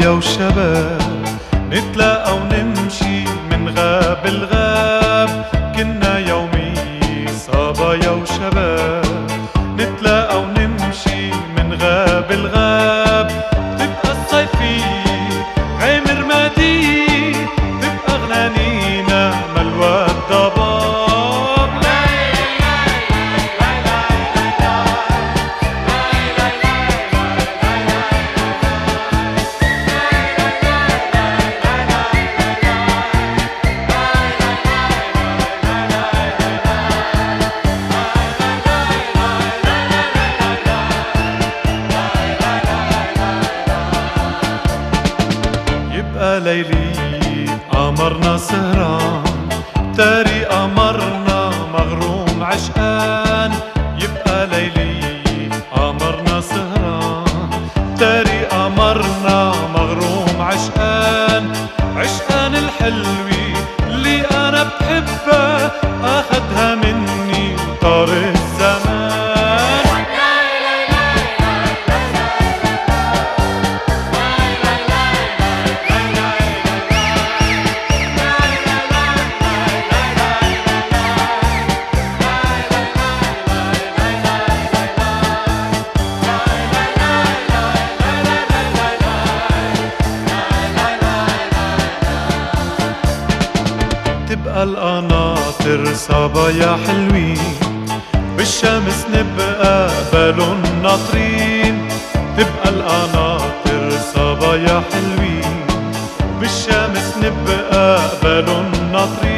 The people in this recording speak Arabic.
صبايا وشباب نتلاقى ونمشي من غاب الغاب. كنا يومي صبايا وشباب نتلاقى ونمشي من غاب الغاب. تبقى الصيفية غيم رمادية، تبقى غنانينا ملوى الضباب. يبقى ليلي قمرنا سهران، تاري قمرنا مغروم عشقان. يبقى ليلي قمرنا سهران، تاري قمرنا مغروم عشقان. عشقان الحلوة اللي أنا بحبها أخدها مني وطار الزمان. تبقى القناطر صبايا حلوين، بالشمس نبقى بالون ناطرين. تبقى القناطر صبايا حلوين، بالشمس نبقى بالون ناطرين.